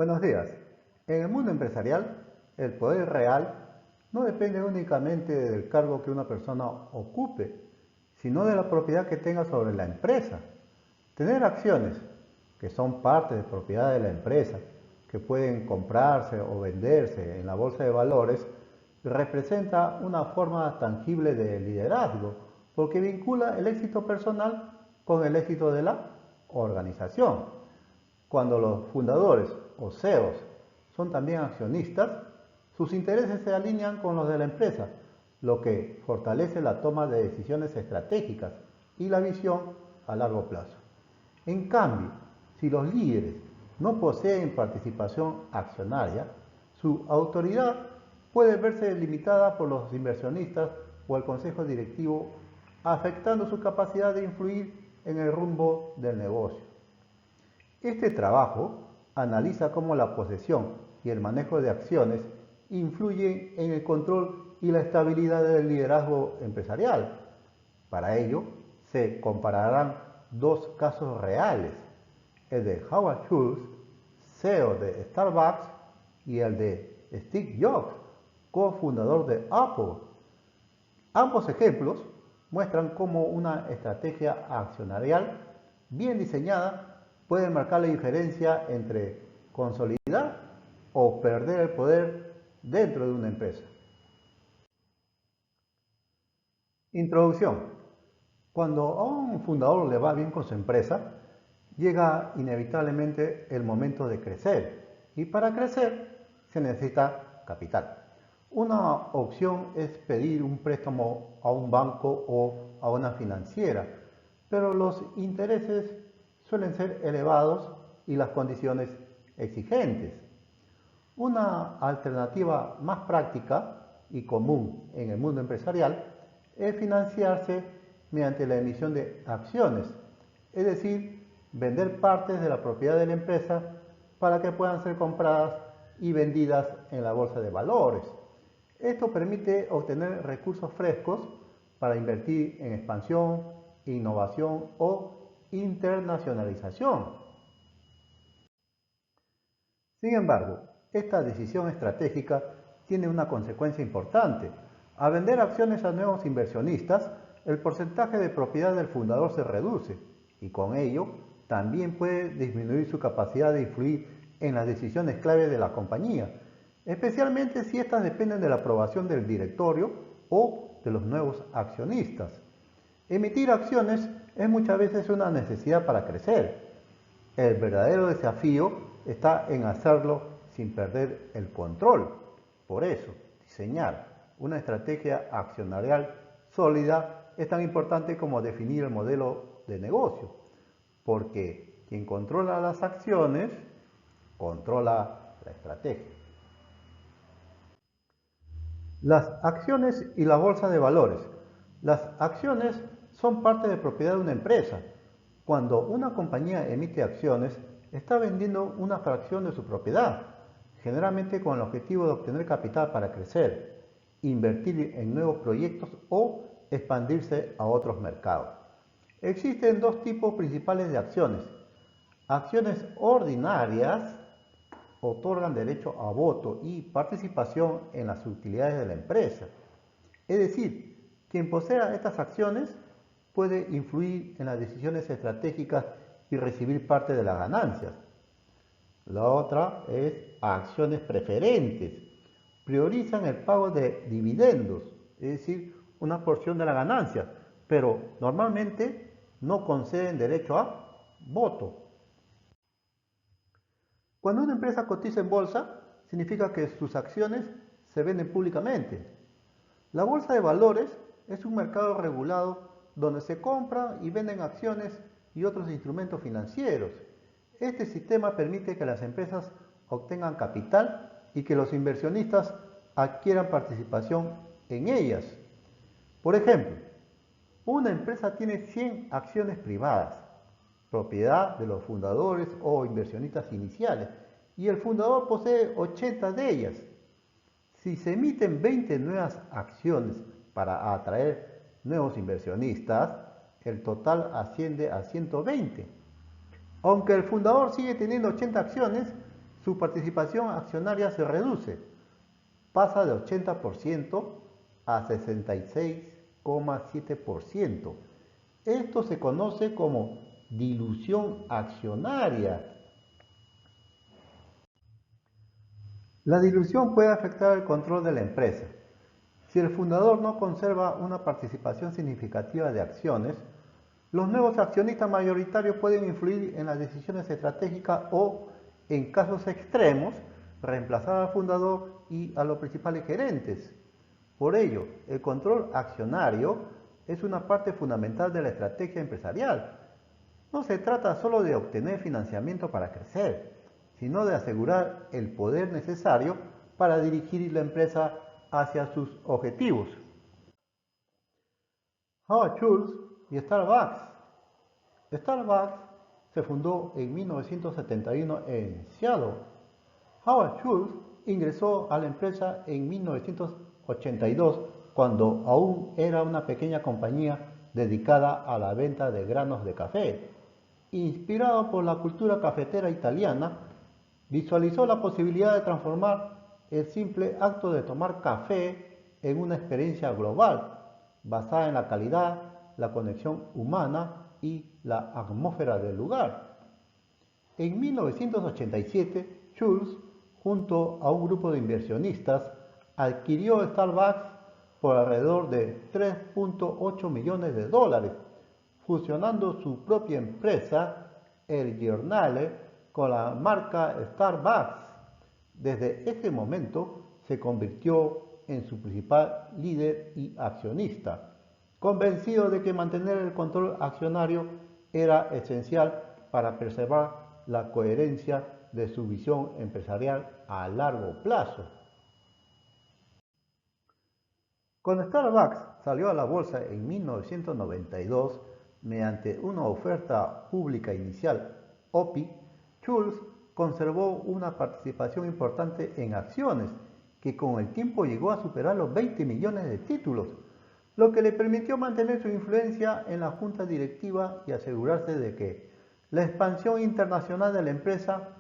Buenos días. En el mundo empresarial, el poder real no depende únicamente del cargo que una persona ocupe, sino de la propiedad que tenga sobre la empresa. Tener acciones que son parte de propiedad de la empresa, que pueden comprarse o venderse en la bolsa de valores, representa una forma tangible de liderazgo, porque vincula el éxito personal con el éxito de la organización. Cuando los fundadores o CEOs son también accionistas, sus intereses se alinean con los de la empresa, lo que fortalece la toma de decisiones estratégicas y la visión a largo plazo. En cambio, si los líderes no poseen participación accionaria, su autoridad puede verse limitada por los inversionistas o el consejo directivo, afectando su capacidad de influir en el rumbo del negocio. Este trabajo analiza cómo la posesión y el manejo de acciones influyen en el control y la estabilidad del liderazgo empresarial. Para ello, se compararán dos casos reales, el de Howard Schultz, CEO de Starbucks, y el de Steve Jobs, cofundador de Apple. Ambos ejemplos muestran cómo una estrategia accionarial bien diseñada puede marcar la diferencia entre consolidar o perder el poder dentro de una empresa. Introducción. Cuando a un fundador le va bien con su empresa, llega inevitablemente el momento de crecer. Y para crecer se necesita capital. Una opción es pedir un préstamo a un banco o a una financiera, pero los intereses suelen ser elevados y las condiciones exigentes. Una alternativa más práctica y común en el mundo empresarial es financiarse mediante la emisión de acciones, es decir, vender partes de la propiedad de la empresa para que puedan ser compradas y vendidas en la bolsa de valores. Esto permite obtener recursos frescos para invertir en expansión, innovación o internacionalización. Sin embargo, esta decisión estratégica tiene una consecuencia importante. Al vender acciones a nuevos inversionistas, el porcentaje de propiedad del fundador se reduce y con ello también puede disminuir su capacidad de influir en las decisiones clave de la compañía, especialmente si éstas dependen de la aprobación del directorio o de los nuevos accionistas. Emitir acciones es muchas veces una necesidad para crecer. El verdadero desafío está en hacerlo sin perder el control. Por eso, diseñar una estrategia accionarial sólida es tan importante como definir el modelo de negocio, porque quien controla las acciones, controla la estrategia. Las acciones y la bolsa de valores. Las acciones son parte de propiedad de una empresa. Cuando una compañía emite acciones, está vendiendo una fracción de su propiedad, generalmente con el objetivo de obtener capital para crecer, invertir en nuevos proyectos o expandirse a otros mercados. Existen dos tipos principales de acciones. Acciones ordinarias otorgan derecho a voto y participación en las utilidades de la empresa. Es decir, quien posea estas acciones puede influir en las decisiones estratégicas y recibir parte de las ganancias. La otra es acciones preferentes. Priorizan el pago de dividendos, es decir, una porción de la ganancia, pero normalmente no conceden derecho a voto. Cuando una empresa cotiza en bolsa, significa que sus acciones se venden públicamente. La bolsa de valores es un mercado regulado donde se compran y venden acciones y otros instrumentos financieros. Este sistema permite que las empresas obtengan capital y que los inversionistas adquieran participación en ellas. Por ejemplo, una empresa tiene 100 acciones privadas, propiedad de los fundadores o inversionistas iniciales, y el fundador posee 80 de ellas. Si se emiten 20 nuevas acciones para atraer nuevos inversionistas, el total asciende a 120. Aunque el fundador sigue teniendo 80 acciones, su participación accionaria se reduce, pasa de 80% a 66,7%. Esto se conoce como dilución accionaria. La dilución puede afectar el control de la empresa. Si el fundador no conserva una participación significativa de acciones, los nuevos accionistas mayoritarios pueden influir en las decisiones estratégicas o, en casos extremos, reemplazar al fundador y a los principales gerentes. Por ello, el control accionario es una parte fundamental de la estrategia empresarial. No se trata solo de obtener financiamiento para crecer, sino de asegurar el poder necesario para dirigir la empresa hacia sus objetivos. Howard Schultz y Starbucks. Starbucks se fundó en 1971 en Seattle. Howard Schultz ingresó a la empresa en 1982 cuando aún era una pequeña compañía dedicada a la venta de granos de café. Inspirado por la cultura cafetera italiana, visualizó la posibilidad de transformar el simple acto de tomar café en una experiencia global, basada en la calidad, la conexión humana y la atmósfera del lugar. En 1987, Schultz, junto a un grupo de inversionistas, adquirió Starbucks por alrededor de 3.8 millones de dólares, fusionando su propia empresa, el Giornale, con la marca Starbucks. Desde ese momento se convirtió en su principal líder y accionista, convencido de que mantener el control accionario era esencial para preservar la coherencia de su visión empresarial a largo plazo. Cuando Starbucks salió a la bolsa en 1992, mediante una oferta pública inicial, OPI, Schultz conservó una participación importante en acciones, que con el tiempo llegó a superar los 20 millones de títulos, lo que le permitió mantener su influencia en la junta directiva y asegurarse de que la expansión internacional de la empresa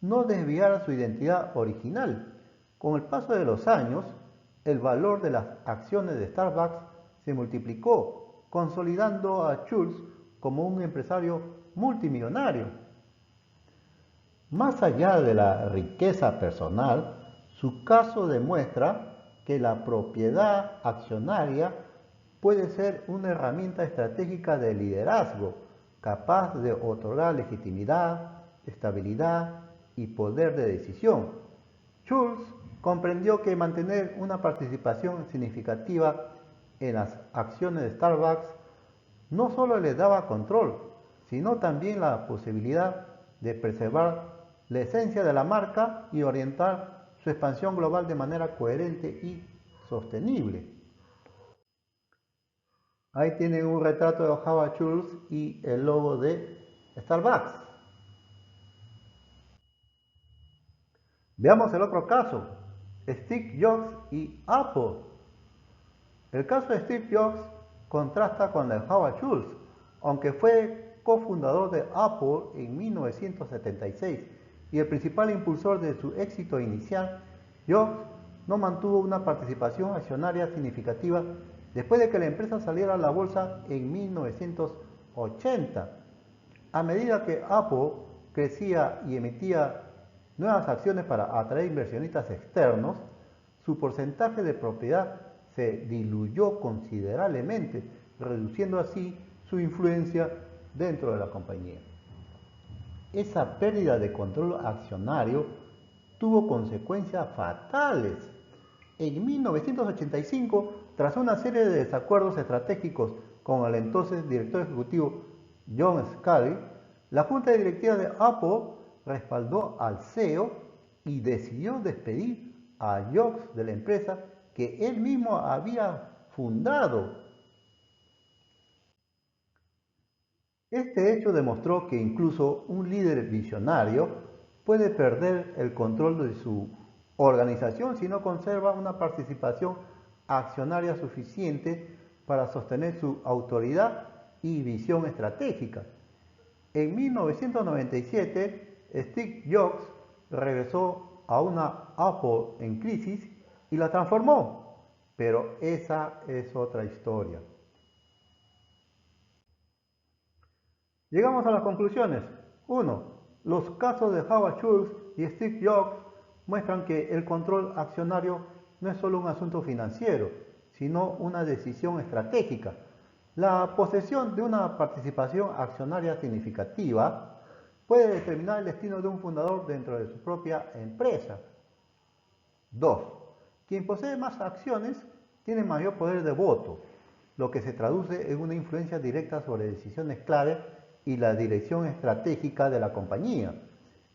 no desviara su identidad original. Con el paso de los años, el valor de las acciones de Starbucks se multiplicó, consolidando a Schultz como un empresario multimillonario. Más allá de la riqueza personal, su caso demuestra que la propiedad accionaria puede ser una herramienta estratégica de liderazgo, capaz de otorgar legitimidad, estabilidad y poder de decisión. Schultz comprendió que mantener una participación significativa en las acciones de Starbucks no solo le daba control, sino también la posibilidad de preservar la esencia de la marca y orientar su expansión global de manera coherente y sostenible. Ahí tienen un retrato de Howard Schultz y el logo de Starbucks. Veamos el otro caso, Steve Jobs y Apple. El caso de Steve Jobs contrasta con el de Howard Schultz, aunque fue cofundador de Apple en 1976 y el principal impulsor de su éxito inicial. Jobs no mantuvo una participación accionaria significativa después de que la empresa saliera a la bolsa en 1980. A medida que Apple crecía y emitía nuevas acciones para atraer inversionistas externos, su porcentaje de propiedad se diluyó considerablemente, reduciendo así su influencia dentro de la compañía. Esa pérdida de control accionario tuvo consecuencias fatales. En 1985, tras una serie de desacuerdos estratégicos con el entonces director ejecutivo John Sculley, la junta directiva de Apple respaldó al CEO y decidió despedir a Jobs de la empresa que él mismo había fundado. Este hecho demostró que incluso un líder visionario puede perder el control de su organización si no conserva una participación accionaria suficiente para sostener su autoridad y visión estratégica. En 1997, Steve Jobs regresó a una Apple en crisis y la transformó. Pero esa es otra historia. Llegamos a las conclusiones. 1. Los casos de Howard Schultz y Steve Jobs muestran que el control accionario no es solo un asunto financiero, sino una decisión estratégica. La posesión de una participación accionaria significativa puede determinar el destino de un fundador dentro de su propia empresa. 2. Quien posee más acciones tiene mayor poder de voto, lo que se traduce en una influencia directa sobre decisiones clave y la dirección estratégica de la compañía.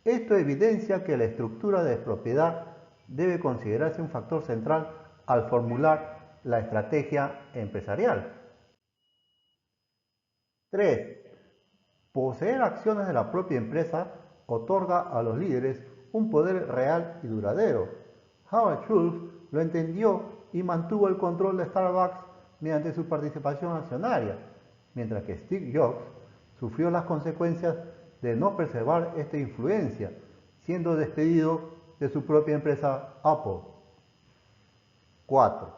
Esto evidencia que la estructura de propiedad debe considerarse un factor central al formular la estrategia empresarial. 3. Poseer acciones de la propia empresa otorga a los líderes un poder real y duradero. Howard Schultz lo entendió y mantuvo el control de Starbucks mediante su participación accionaria, mientras que Steve Jobs sufrió las consecuencias de no preservar esta influencia, siendo despedido de su propia empresa Apple. 4.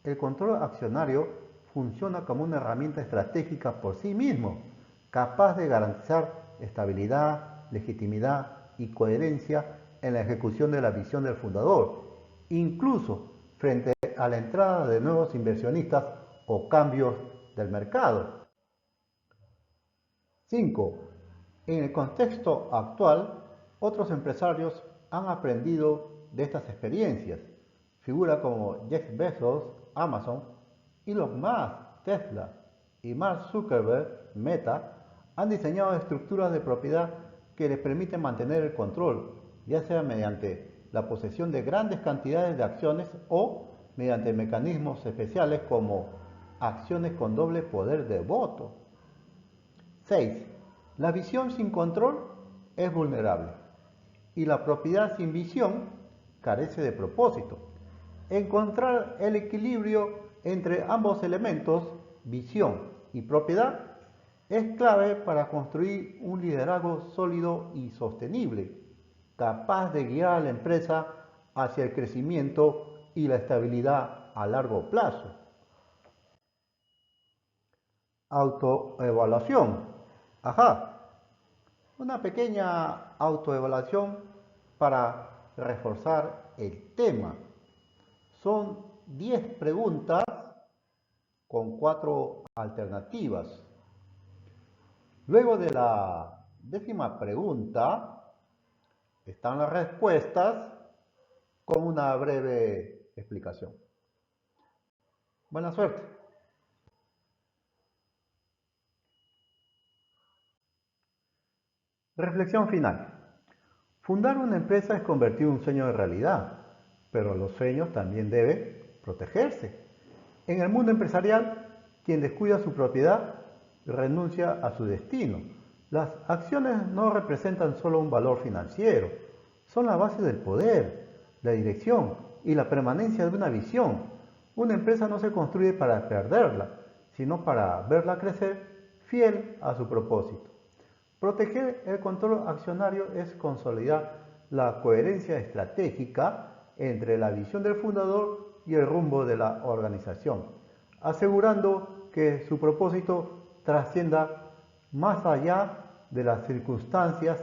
El control accionario funciona como una herramienta estratégica por sí mismo, capaz de garantizar estabilidad, legitimidad y coherencia en la ejecución de la visión del fundador, incluso frente a la entrada de nuevos inversionistas o cambios del mercado. 5. En el contexto actual, otros empresarios han aprendido de estas experiencias. Figuras como Jeff Bezos, Amazon, Elon Musk, Tesla y Mark Zuckerberg, Meta, han diseñado estructuras de propiedad que les permiten mantener el control, ya sea mediante la posesión de grandes cantidades de acciones o mediante mecanismos especiales como acciones con doble poder de voto. 6. La visión sin control es vulnerable y la propiedad sin visión carece de propósito. Encontrar el equilibrio entre ambos elementos, visión y propiedad, es clave para construir un liderazgo sólido y sostenible, capaz de guiar a la empresa hacia el crecimiento y la estabilidad a largo plazo. Autoevaluación. Una pequeña autoevaluación para reforzar el tema. Son 10 preguntas con 4 alternativas. Luego de la 10ª pregunta están las respuestas con una breve explicación. Buena suerte. Reflexión final. Fundar una empresa es convertir un sueño en realidad, pero los sueños también deben protegerse. En el mundo empresarial, quien descuida su propiedad renuncia a su destino. Las acciones no representan solo un valor financiero, son la base del poder, la dirección y la permanencia de una visión. Una empresa no se construye para perderla, sino para verla crecer fiel a su propósito. Proteger el control accionario es consolidar la coherencia estratégica entre la visión del fundador y el rumbo de la organización, asegurando que su propósito trascienda más allá de las circunstancias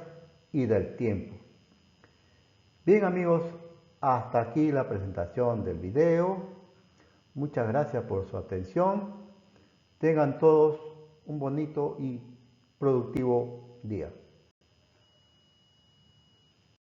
y del tiempo. Bien amigos, hasta aquí la presentación del video. Muchas gracias por su atención. Tengan todos un bonito y productivo día.